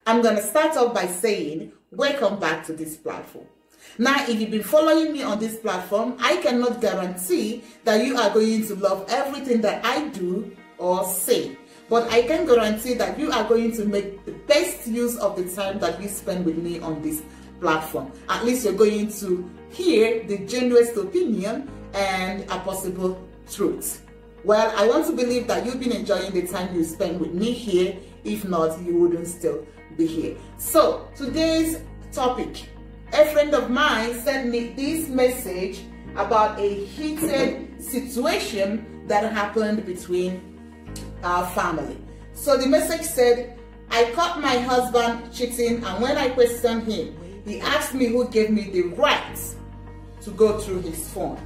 I'm going to start off by saying, welcome back to this platform. Now, if you've been following me on this platform, I cannot guarantee that you are going to love everything that I do or say. But I can guarantee that you are going to make the best use of the time that you spend with me on this platform. At least you're going to hear the genuine opinion and a possible truth. Well, I want to believe that you've been enjoying the time you spend with me here. If not, you wouldn't still be here. So, today's topic. A friend of mine sent me this message about a heated situation that happened between our family. So the message said, I caught my husband cheating, and when I questioned him, he asked me who gave me the right to go through his phone.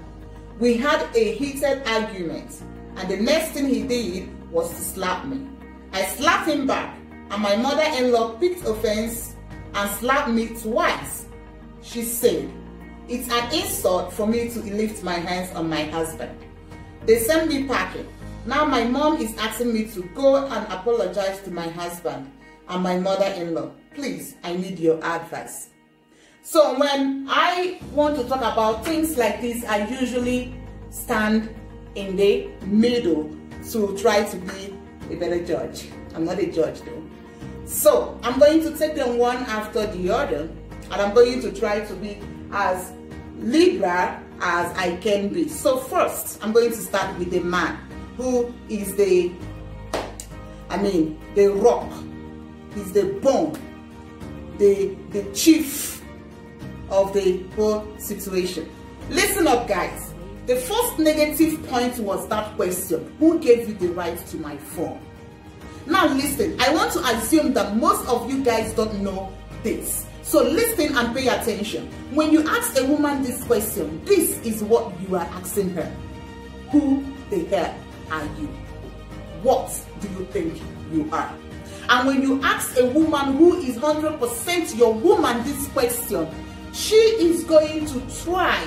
We had a heated argument, and the next thing he did was to slap me. I slapped him back, and my mother-in-law picked offense and slapped me twice. She said, it's an insult for me to lift my hands on my husband. They sent me packing. Now my mom is asking me to go and apologize to my husband and my mother-in-law. Please, I need your advice. So when I want to talk about things like this, I usually stand in the middle to try to be a better judge. I'm not a judge though. So I'm going to take them one after the other, and I'm going to try to be as liberal as I can be. So first, I'm going to start with the man who is the rock. He's the bone, the chief of the whole situation. Listen up, guys. The first negative point was that question, who gave you the right to my phone? Now listen, I want to assume that most of you guys don't know this. So listen and pay attention. When you ask a woman this question, this is what you are asking her. Who the hell are you? What do you think you are? And when you ask a woman who is 100% your woman this question, she is going to try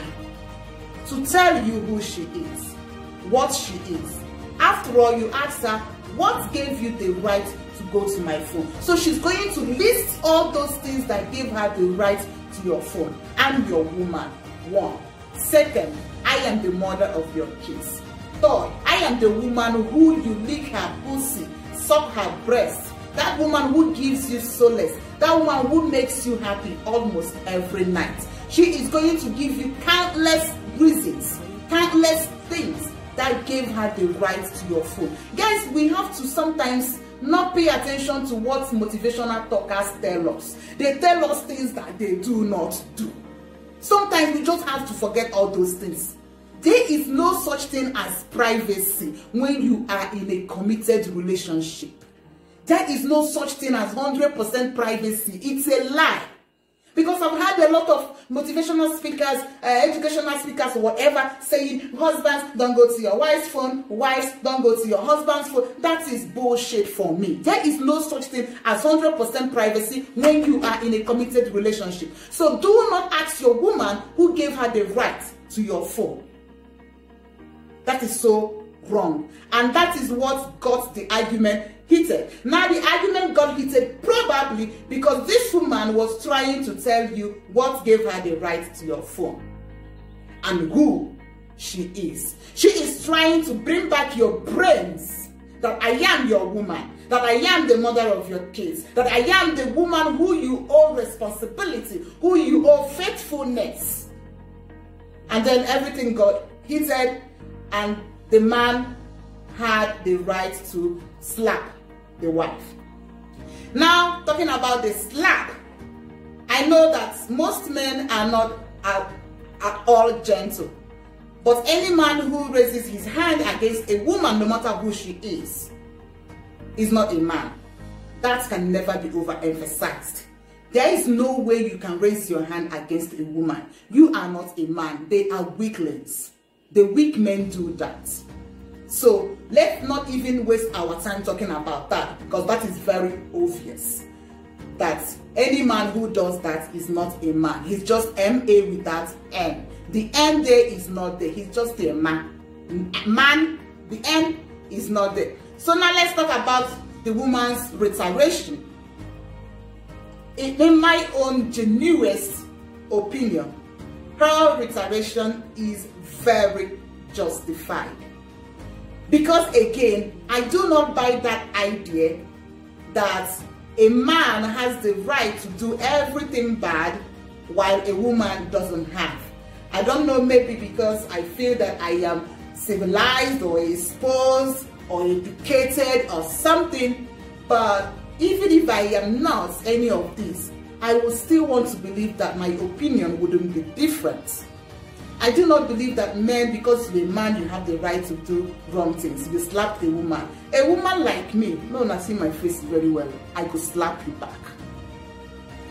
to tell you who she is, what she is. After all, you ask her, what gave you the right to go to my phone? So she's going to list all those things that gave her the right to your phone. I'm your woman. 1. Second, I am the mother of your kids. Third, I am the woman who you lick her pussy, suck her breast. That woman who gives you solace. That woman who makes you happy almost every night. She is going to give you countless reasons, countless things that gave her the right to your phone. Guys, we have to sometimes not pay attention to what motivational talkers tell us. They tell us things that they do not do. Sometimes we just have to forget all those things. There is no such thing as privacy when you are in a committed relationship. There is no such thing as 100% privacy. It's a lie. Because I've had a lot of motivational speakers, educational speakers, whatever, saying husbands don't go to your wife's phone, wives don't go to your husband's phone. That is bullshit for me. There is no such thing as 100% privacy when you are in a committed relationship. So do not ask your woman who gave her the right to your phone. That is so wrong. And that is what got the argument heated. Now the argument got heated probably because this woman was trying to tell you what gave her the right to your phone and who she is. She is trying to bring back your brains that I am your woman, that I am the mother of your kids, that I am the woman who you owe responsibility, who you owe faithfulness. And then everything got heated and the man had the right to slap the wife. Now, talking about the slap, I know that most men are not at all gentle. But any man who raises his hand against a woman, no matter who she is not a man. That can never be overemphasized. There is no way you can raise your hand against a woman. You are not a man. They are weaklings. The weak men do that. So let's not even waste our time talking about that, because that is very obvious. That any man who does that is not a man. He's just M-A with that N. The N there is not there. He's just a man. Man, the N is not there. So now let's talk about the woman's reiteration. in my own genuinest opinion, her reiteration is very justified. Because again, I do not buy that idea that a man has the right to do everything bad while a woman doesn't have. I don't know, maybe because I feel that I am civilized or exposed or educated or something, but even if I am not any of these, I will still want to believe that my opinion wouldn't be different. I do not believe that men, because you're a man, you have the right to do wrong things. You slap a woman. A woman like me, no one see my face very well, I go slap you back.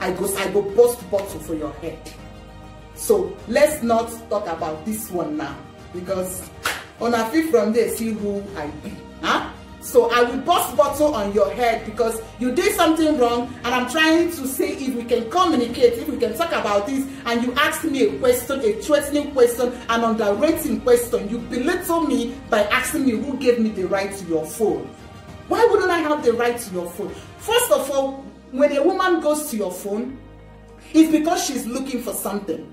I go bust bottle for your head. So let's not talk about this one now, because on a feel from there, see who I be. Huh? So I will bust bottle on your head because you did something wrong, and I'm trying to say if we can communicate, if we can talk about this, and you ask me a question, a threatening question, an underrating question. You belittle me by asking me who gave me the right to your phone. Why wouldn't I have the right to your phone? First of all, when a woman goes to your phone, it's because she's looking for something.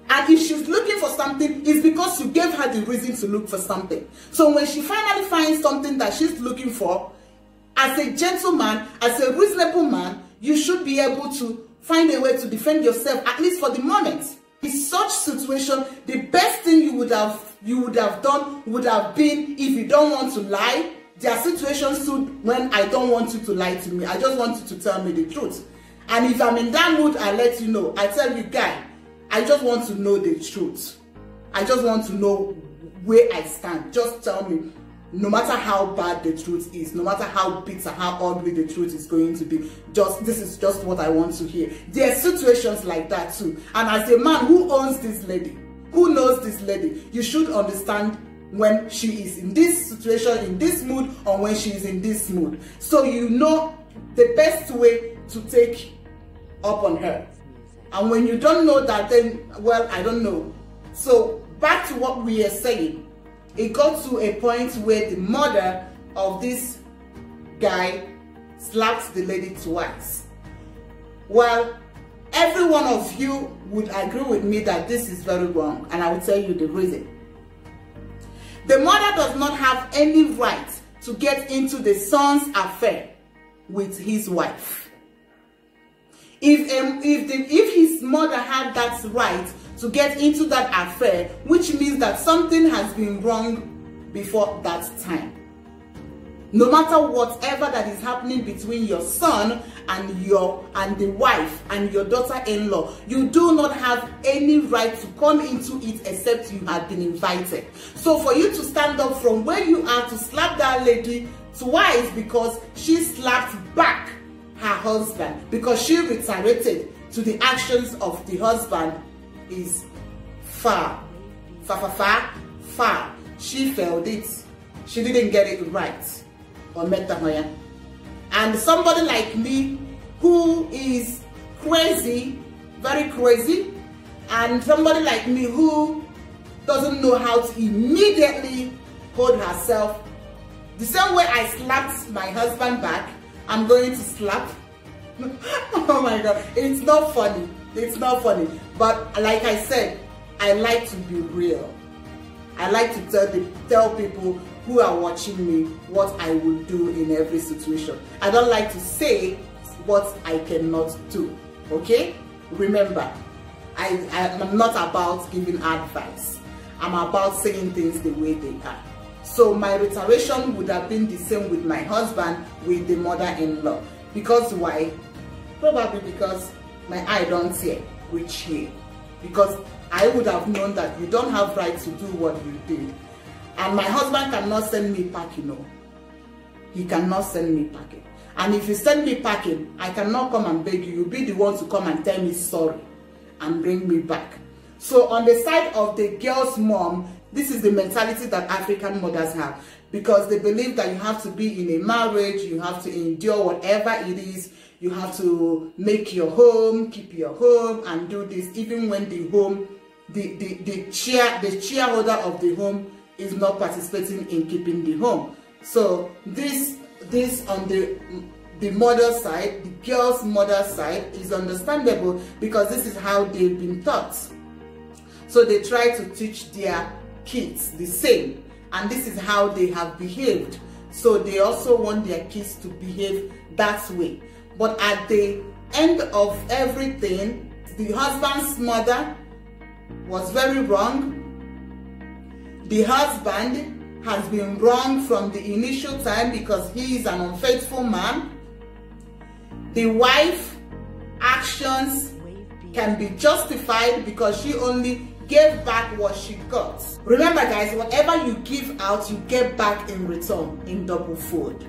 And if she's looking for something, it's because you gave her the reason to look for something. So when she finally finds something that she's looking for, as a gentleman, as a reasonable man, you should be able to find a way to defend yourself, at least for the moment. In such situation, the best thing you would have done would have been, if you don't want to lie. There are situations too when I don't want you to lie to me. I just want you to tell me the truth. And if I'm in that mood, I let you know. I tell you, guy, I just want to know the truth. I just want to know where I stand. Just tell me, no matter how bad the truth is, no matter how bitter, how ugly the truth is going to be, this is just what I want to hear. There are situations like that too. And as a man who owns this lady, who knows this lady, you should understand when she is in this situation, in this mood, or when she is in this mood. So you know the best way to take up on her. And when you don't know that, then, well, I don't know. So back to what we are saying. It got to a point where the mother of this guy slapped the lady twice. Well, every one of you would agree with me that this is very wrong, and I will tell you the reason. The mother does not have any right to get into the son's affair with his wife. If his mother had that right to get into that affair, which means that something has been wrong before that time. No matter whatever that is happening between your son and the wife and your daughter-in-law, you do not have any right to come into it except you have been invited. So for you to stand up from where you are to slap that lady twice because she slapped back her husband, because she retaliated to the actions of the husband, is far. She failed it. She didn't get it right. And somebody like me who is crazy, very crazy, and somebody like me who doesn't know how to immediately hold herself, the same way I slapped my husband back, I'm going to slap. Oh my God, it's not funny. It's not funny. But like I said, I like to be real. I like to tell people who are watching me what I will do in every situation. I don't like to say what I cannot do. Okay? Remember, I'm not about giving advice. I'm about saying things the way they are. So my reiteration would have been the same with my husband, with the mother-in-law. Because why? Probably because my eye don't see which here. Because I would have known that you don't have right to do what you did. And my husband cannot send me packing, no. He cannot send me packing. And if you send me packing, I cannot come and beg you. You'll be the one to come and tell me sorry and bring me back. So on the side of the girl's mom, this is the mentality that African mothers have, because they believe that you have to be in a marriage, you have to endure whatever it is, you have to make your home, keep your home, and do this, even when the home, the shareholder of the home is not participating in keeping the home. So this on the the mother side, the girl's mother side, is understandable because this is how they've been taught. So they try to teach their kids the same, and this is how they have behaved. So they also want their kids to behave that way. But at the end of everything, the husband's mother was very wrong. The husband has been wrong from the initial time because he is an unfaithful man. The wife's actions can be justified because she only gave back what she got. Remember guys, whatever you give out, you get back in return in double fold.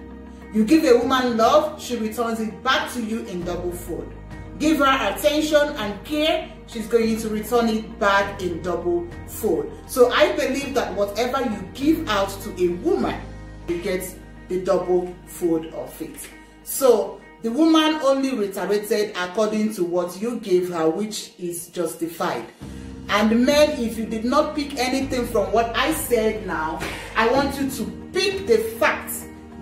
You give a woman love, she returns it back to you in double fold. Give her attention and care, she's going to return it back in double fold. So I believe that whatever you give out to a woman, you get the double fold of it. So the woman only reiterated according to what you gave her, which is justified. And men, if you did not pick anything from what I said now, I want you to pick the fact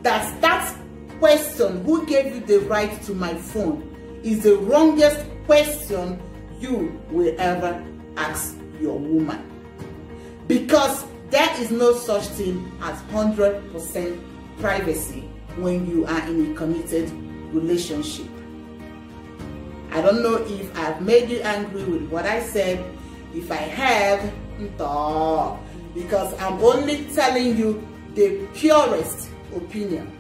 that that question, who gave you the right to my phone, is the wrongest question you will ever ask your woman. Because there is no such thing as 100% privacy when you are in a committed relationship. I don't know if I've made you angry with what I said. If I have, because I'm only telling you the purest opinion.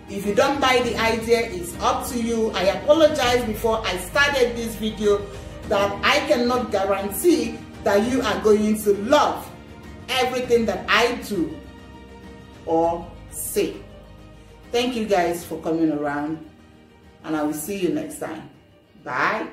If you don't buy the idea, it's up to you. I apologize before I started this video that I cannot guarantee that you are going to love everything that I do or say. Thank you guys for coming around, and I will see you next time. Bye.